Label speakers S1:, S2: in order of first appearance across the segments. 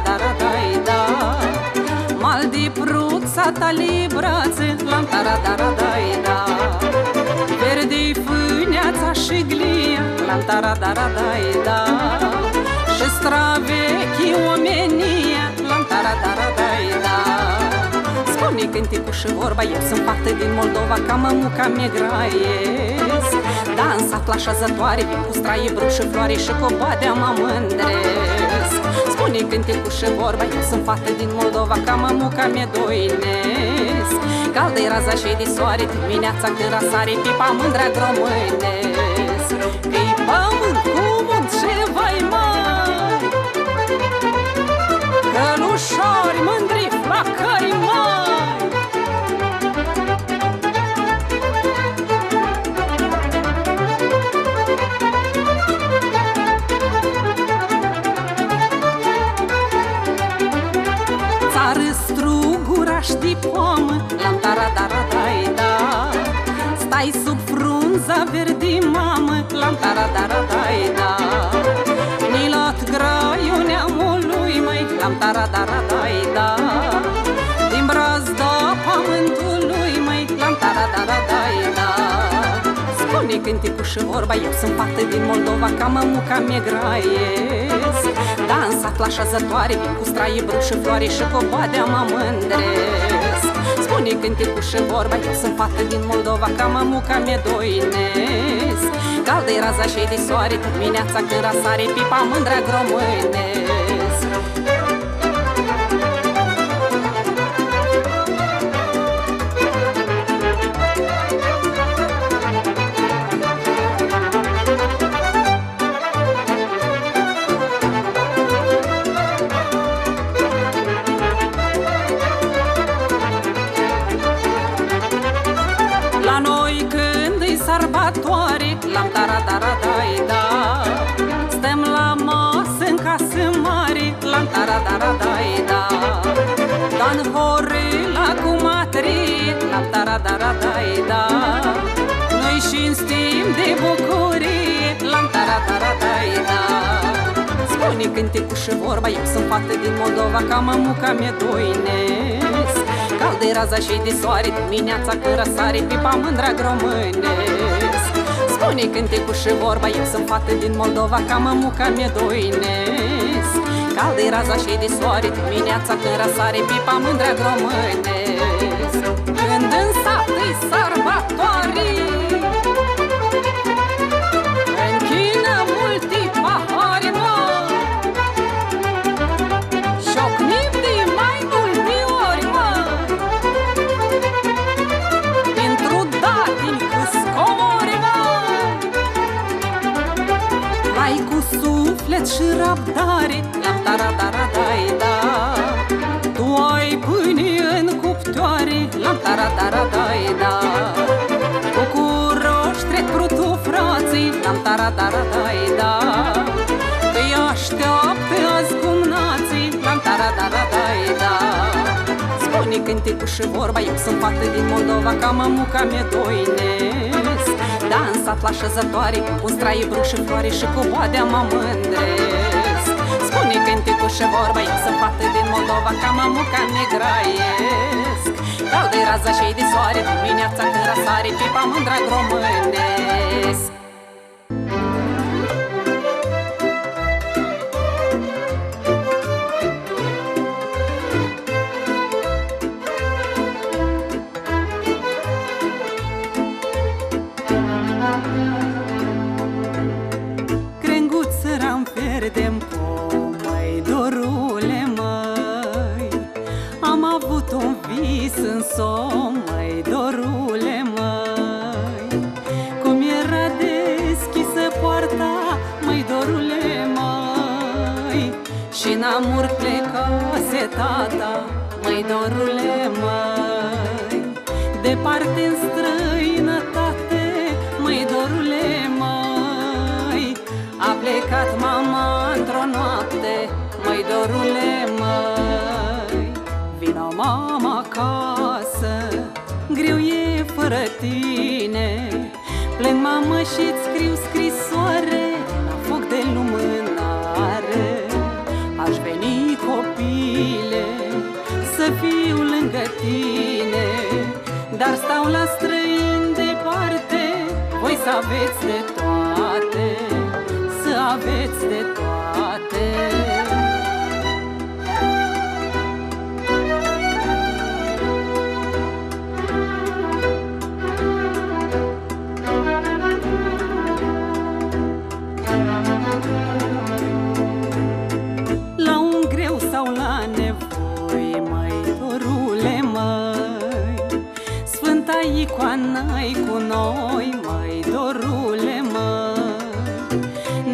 S1: tara-tara-dai-da. Mal di pruzza tali brațe, lam tara-tara-dai-da. Verde-i fâneața și glia, lam tara-tara-dai-da. Și stravechii omenia, lam tara-tara-dai-da. Spune cântecul și vorba, eu sunt fată din Moldova, ca mămuca mi-e graiesc. Dansat la șezătoare, vin cu straie, brâu și floare și cu badea mă mândresc. Spune cântecul și vorba, eu sunt fată din Moldova, ca mămuca mi-e doinesc. Caldă-i raza și de soare, dimineața când răsare, pipa mândrea gromânesc. Că-i pământ cu munt și vai mai, călușori mândri flacări mai. Strugurași de pomă, lam tara-tara-dai-da. Stai sub frunza verde, mamă, lam tara-tara-dai-da. Ni luat graiul neamului, măi, lam tara-tara-dai-da. Din brazda pământului, măi, lam tara-tara-dai-da. Spune cântecul și vorba, eu sunt fată din Moldova, ca mămuca mi-e graiesc. Dansat la șezătoare, vin cu straie, brâu și floare și cu badea mă mândresc. Spune cântecul și vorba, eu sunt fată din Moldova, ca mămuca mi-e doinesc. Caldă-i raza și de soare, dimineața când răsare, pipa mândrea gromânesc. Sărbătoare, lam tara-tara-dai-da. Stăm la masă în casă mare, lam tara-tara-dai-da. Dan horela cu matrie, lam tara-tara-dai-da. Noi și-nstim de bucurie, lam tara-tara-dai-da. Spune cântecul și vorba, eu sunt fată din Moldova, ca mămuca mi-e doinesc. Caldă-i raza și de soare, dimineața când răsare, pipa mândrea gromânesc. Spune cântecul și vorba, eu sunt fată din Moldova, ca mămuca mi-e doinesc. Caldă-i raza și de soare, dimineața când răsare, pipa mândrea gromânesc. Când în sat-i sărbătoare, închină multi pahare, mă, șocnim de mai multe ori, mă. Pentru datini cu scomori, mă, ai cu suflet și răbdare, lam tara-tara-dai-da. Tu ai pâine în cuptoare, lam tara-tara-dai-da. Bucuroși trec prutul frații, lam tara-tara-dai-da. Că-i așteaptă azi cumnații, lam tara-tara-dai-da. Spune cântecul și vorba, eu sunt fată din Moldova, ca mămuca mi-e doinesc. Dansat la șezătoare, cu straie, brâu și floare și cu badea mă mândresc. Spune cântecul și vorba, eu sunt fată din Moldova, ca mămuca mi-e graiesc. Caldă-i raza și de soare, dimineața când răsare, pipa mândrea gromânesc.
S2: Pierdem pomăi, dorule măi. Am avut un vis în somn, măi, dorule măi. Cum era deschisă poarta, măi, dorule măi. Și n-amur plecase tata, măi, dorule măi. Departe-n străinătate, măi, dorule măi. A plecat mama într-o noapte, măi, dorule măi. Vino mama acasă, greu e fără tine. Plâng mamă și-ți scriu scrisoare, la foc de lumânare. Aș veni copil stau la străini departe, voi să aveți de toate, să aveți de toate. La un greu sau la nevoi, măi, dorule, măi, Sfânta icoana-i cu noi, măi, dorule, măi.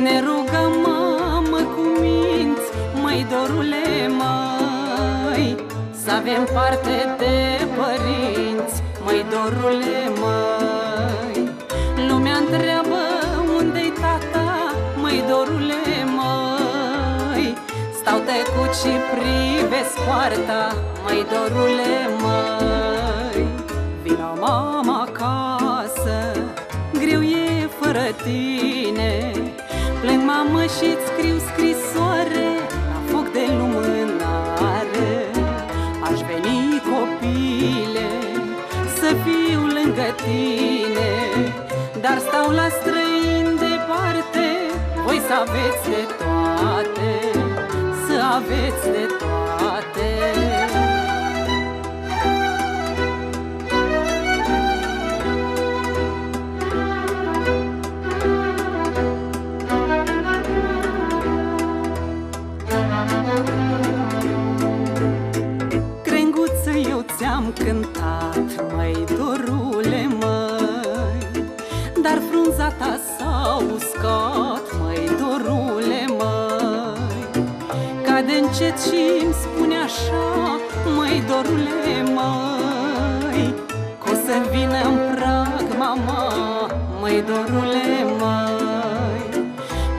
S2: Ne rugăm, mamă, cu minți, măi, dorule, măi, să avem parte de părinți, măi, dorule, măi. Lumea întreabă unde-i tata, măi, dorule, măi. Stau tăcut și privesc poarta, măi, dorule, măi. Vino, mama, acasă, greu e fără tine. Plâng, mamă, și-ți scriu scrisoare la foc de lumânare. Aș veni, copile, să fiu lângă tine, dar stau la străini departe, voi să aveți de toate, să aveți de toate. Crenguță, eu ți-am cântat, măi, dorule, măi, dar frunza ta s-a uscat, măi, dorule, măi. Cade încet și-mi spune așa, măi, dorule, măi, că o să vină-n prag mama, măi, dorule, măi.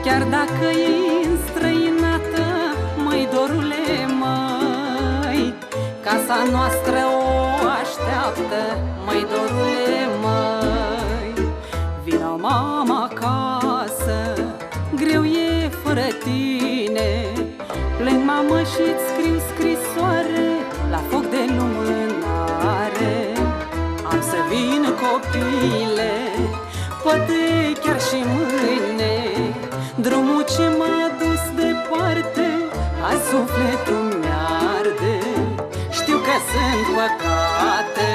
S2: Chiar dacă e înstrăinată, măi, dorule, măi, casa noastră o așteaptă, măi, dorule, măi. Vino, mama, acasă, greu e fără tine. Plâng, mamă, și-ți scriu scrisoare la foc de lumânare. Am să vin, copile, poate chiar și mâine. Drumul ce m-a dus departe, azi sufletul mi-arde. Știu că sunt păcate.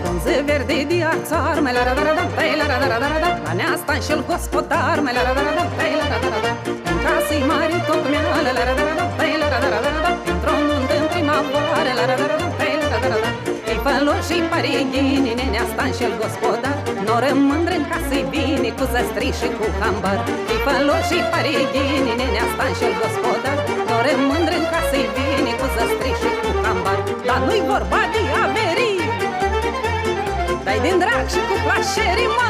S2: Frunze verde de arțar, mai la ra-ra-ra-da, tai la ra-ra-ra-ra-da. La neasta înșel gospodar, mai la ra-ra-ra-da, tai la ra-ra-ra-ra. În casă-i mare tot meală, la ra-ra-ra-da, tai la ra-ra-ra-ra. Într-o nuntă în primăvară, la ra-ra-ra-da, tai la ra-ra-ra-da. Ei făloși și parighini, neneasta înșel gospodar, noră mândră în casă-i bine, cu zăstri și cu hambar. Ei făloși și parighini, neneasta înșel gospodar, noră mândră în casă-i bine, cu zăstri și cu hambar. Dar nu-i vorba de averii, dai din drag și cu plăcere, mă!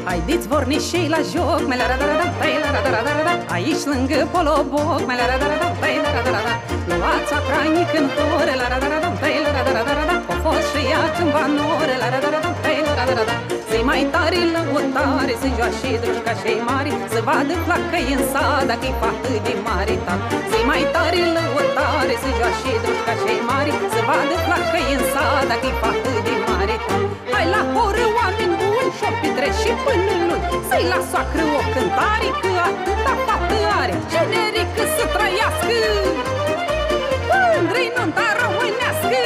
S2: Haideți vornișei la joc, mai la ra-ra-ra-da, tai la ra-ra-ra-ra-da. Aici lângă Poloboc, mai la ra-ra-ra-da, tai la ra-ra-ra-ra. Luați acranic în hore, la ra-ra-ra-da, tai la ra-ra-ra-ra-da. O fost și ea cândva nore, la ra-ra-ra-da, tai la ra-ra-ra-da. Să-i mai tare lăutare, să joace drușca cei mari, să vadă placă-i în sat, dacă-i fată de mare tat. Să-i mai tare lăutare, să joace drușca cei mari, să vadă placă-i în sat, dacă-i fată de mare tat. Hai la horă, oameni buni, și-o petreci și până luni, să-i la soacră o cântare, că atâta fată are, generică să trăiască, mândră-i nunta românească.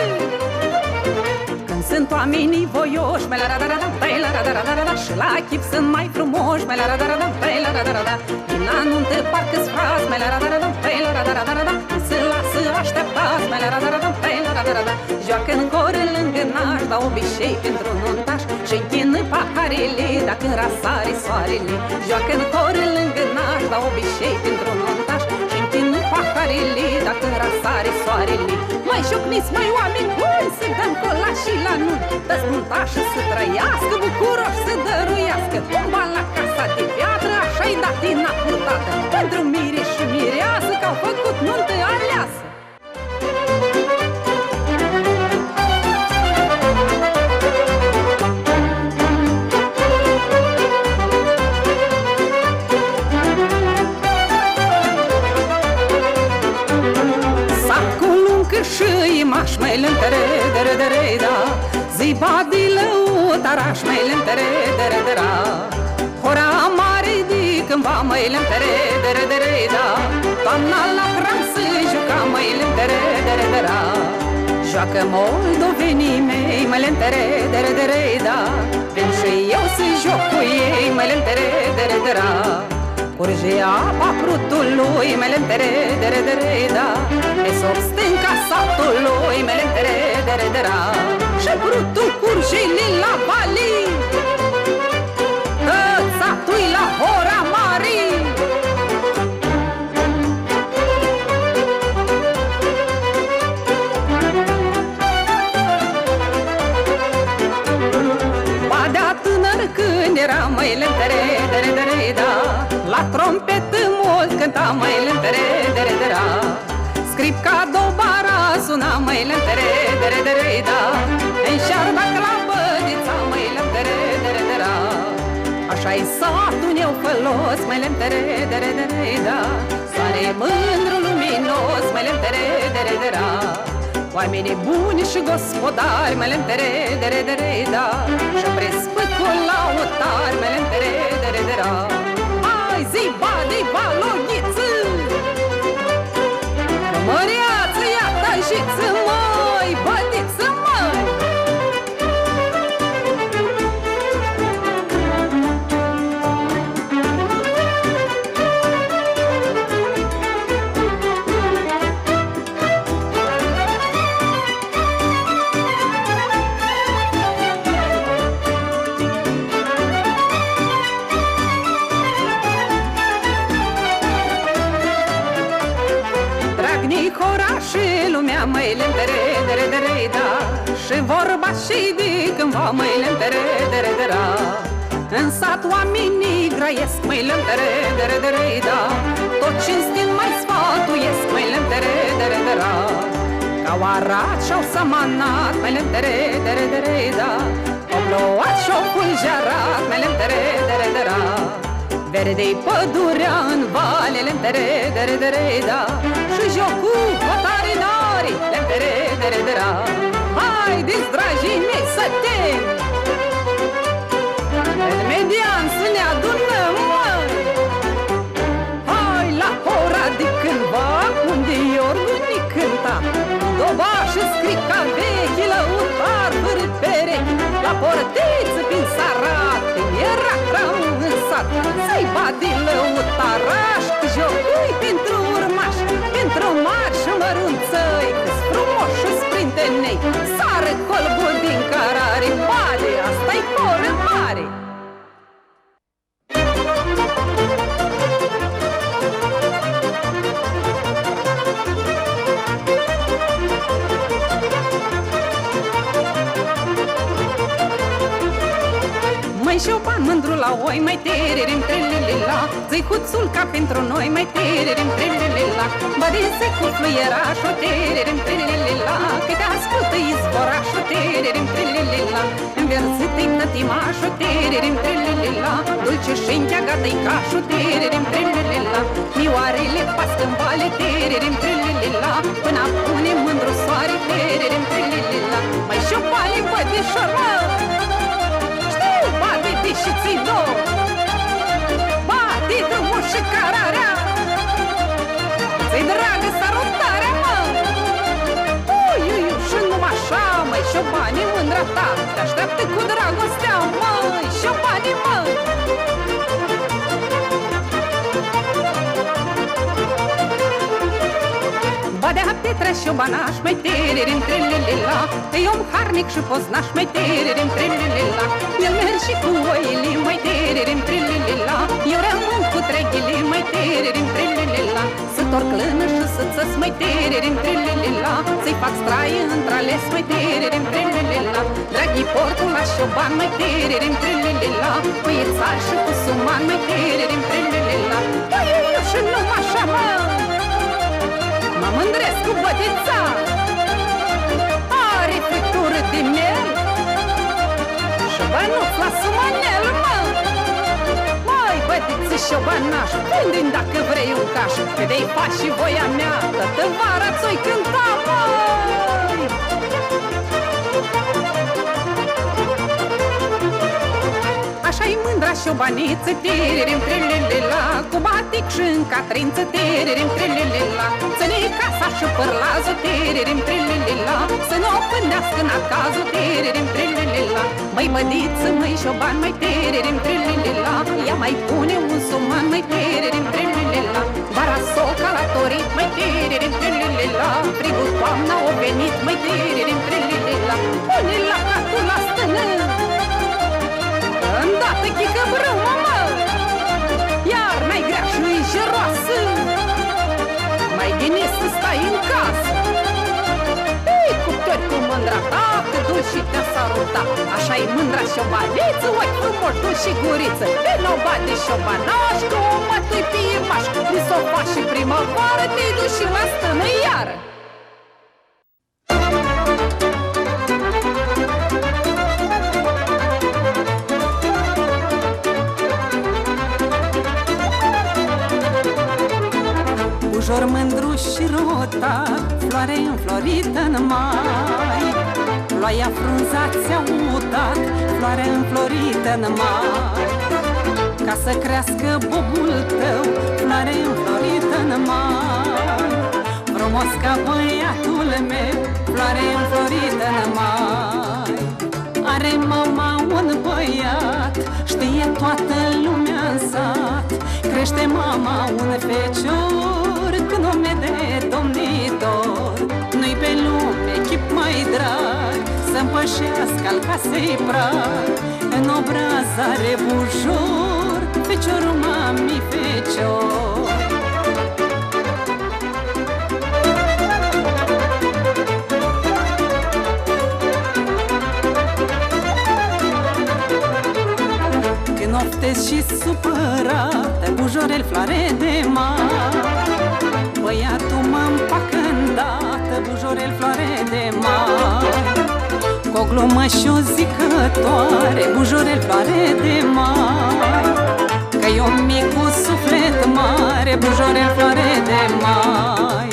S2: Când sunt oamenii voioși, mai la ra-ra-ra-da, tai la ra-ra-ra-ra-da. Și la chip sunt mai frumoși, mai la ra-ra-ra-da, tai la ra-ra-ra-ra. Din la nuntă parcă-s frați, mai la ra-ra-ra-da, tai la ra-ra-ra-ra. Nu se lasă așteptați, mai la ra-ra-ra-da, tai la ra-ra-ra-ra. Joacă în coră lângă naș, dau obișei pentru nuntaș, și închină paharele dacă în rasare soarele. Joacă în coră lângă naș, dau obișei pentru nuntaș, și închină paharele dacă în rasare soarele. Mai jocniți, mai oameni buni, să dăm colași și la nunți, dă-ți nuntașă să trăiască, bucuroși să dăruiască. Tumba la casa de piatră, așa și-ai dat tina purtată pentru mire și mireasă, că-au făcut nuntă aleasă. Și imaș mai lântere, dere, da. Ziba de lăutaraș mai lântere, dere, hora mare de cândva mai lântere, dere, da. Toamna la hram să juca mai lântere, dere, joacă moldovenii mei mai lântere, dere, da. Vin și eu să joc cu ei mai lântere, dere, curge apa prutului mai lântere, dere, da. E sub stânca satului mai lântere, dere, și prutul curge la vali, că satul-i la hora mare. Badea tânăr când era mai lântere, dere, da. La trompetă mult cânta mai lântere, dere, scripca dobara suna mai lântere, dere, da. Înșarba la bădița mai lântere, dere, așa-i satul eu fălos mai lântere, dere, da. Soare mândru luminos mai lântere, dere, oamenii buni și gospodari mai lântere, dere, da. Și prespăcul lautari mai lântere, dere, ziba de baloghiță, măreață, iată jiță, măi, bădiță, măi. Și lumea mai lântere, dere, da. Și vorba și de cândva mai lântere, dere, în sat oamenii grăiesc mai lântere, dere, da. Tot cinstit mai sfătuiesc mai lântere, dere, ca-au arat și-au sămanat mai lântere, dere, da. Au plouat și-au fulgerat mai lântere, dere, verde-i pădurea în vale lântere, dere, da. Și jocul hotarinari lântere, dere, haideți, dragii mei, să tem median să ne adunăm, măi. Hai la hora de cândva, unde Iorguni cânta doba și scrica vechi, lăutar fără perechi, la portiță prin sarat, când era hram în sat, să-i badi lăutaraș, că jocui pentru urmași, pentru mari și mărunțăi, că-s frumoși și sprintenei, sară colbul din cărare, bade, asta-i coră mare. Mai șoban mândru la oi, mai tererim trelelila, zăicuțul ca pentru noi, mai tererim trelelila. Bădese cu fluieraș, o tererim trelelila, că te ascultă izvoraș, o tererim trelelila. Înverzită-i nătimaș, o tererim trelelila, dulce și încheagată-i caș, o tererim trelelila. Mioarele pască în vale, tererim trelelila, până pune mândru soare, tererim trelelila. Mai șopale bădișoră, și ți-i două, bate drumul și cararea, ți-i dragă sărutarea, mă. Ui, și numai așa, măi, șopanii mândra ta, te așteaptă cu dragostea, măi, șopanii, mă. Badea Petra și Obanaș, mai tererim trelelila, e om harnic și poznaș, mai tererim trelelila. El merg și cu oile, mai tererim trelelila, eu rămân cu treghile, mai tererim trelelila. să torc lână și să-ți mai tererim trililila, să-i fac straie între-ales mai tererim trililila. Dragii portul la șoban mai tererim trililila, băiețar și cu suman mai tererim trililila. Eu și numai așa, mă mândresc cu bătița, are friptură de miel și bănuț la sumanel, mă. Măi, bătiță șobanaș, unde-i dacă vrei un caș, că de-i faci și voia mea, toată vara ți-o-i cânta, măi. Așa-i mândra șobaniță, tererim trililila, cu batic și în catrință, tererim trililila. Ține casa și părlazul, tererim trililila, să nu o pândească în acazul, tererim trililila. Măi mădiță, măi șoban, mai tererim trililila, ea mai pune un suman, mai tererim trililila. Vara s-o calatorit, mai tererim trililila, frigul toamna o venit, mai tererim trililila. Pune la catul la stână, îndată chică brâmă, mă, iar mai grea și-i jeroasă, mai bine să stai în casă. Ei, cuptori cu mândra ta, te duci și te saruta, așa-i mândra șobaniță, ochi frumoși, duci și guriță. Vino bate șobanaș, că o mătui pimaș, ni s-o faci și primăvară, te duci și la stână iară.
S1: Bujor mândru și rotat, floare înflorită în mai, ploaia frunza ți-a udat, floare înflorită în mai. Ca să crească bobul tău, floare înflorită în mai, frumos ca băiatul meu, floare înflorită în mai. Are mama un băiat, știe toată lumea în sat, crește mama un fecior cu nume de domnitor. Nu-i pe lume chip mai drag să împășească al casei prag, în obraz are bujor, feciorul mami fecior. Când oftezi și supărată, bujorel floare de mar, băiatul mă împacă îndată, bujorel floare de mar. Cu o glumă și o zicătoare, bujorel floare de mar, că-i un mic cu suflet mare, bujorel floare de mai.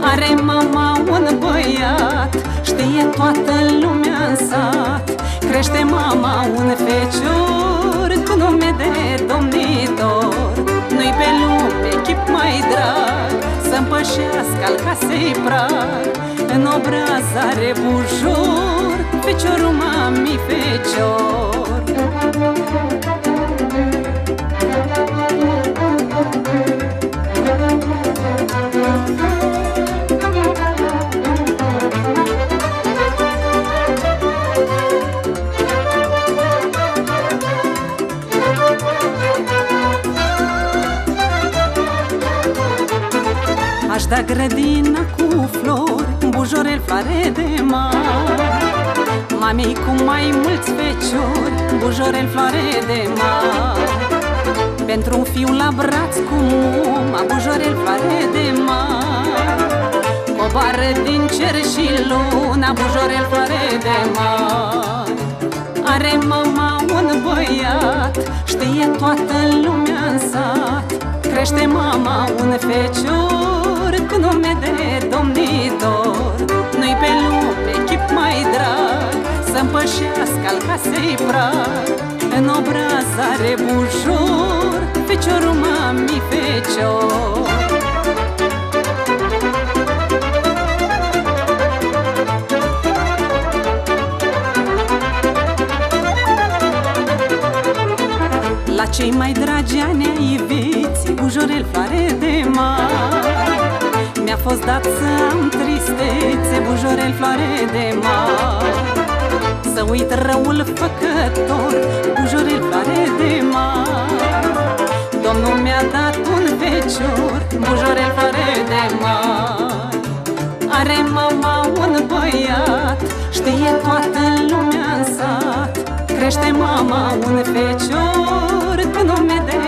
S1: Are mama un băiat, știe toată lumea în sat, crește mama un fecior cu nume de domnitor. Nu-i pe lume chip mai drag să împășească al casei prag, în obraz are bujor, feciorul mami fecior. Aș da grădina cu flori, bujorel floare de mar, mamei cu mai mulți feciori, bujorel floare de mar. Pentru un fiu la braț cu muma, bujorel floare de mar, coboară din cer și luna, bujorel floare de mar. Are mama un băiat, știe toată lumea în sat, crește mama un fecior cu nume de domnitor. Nu-i pe lume chip mai drag să împășească al casei prag, în obraz are bujor, feciorul mami fecior. La cei mai dragi ani ai vieții, bujorel floare de mar, mi-a fost dat să am tristețe, bujorel floare de mar. Să uit răul făcător, bujorel floare de mar, Domnul mi-a dat un fecior, bujorel floare Știe toată lumea în sat, crește mama un fecior cu nume de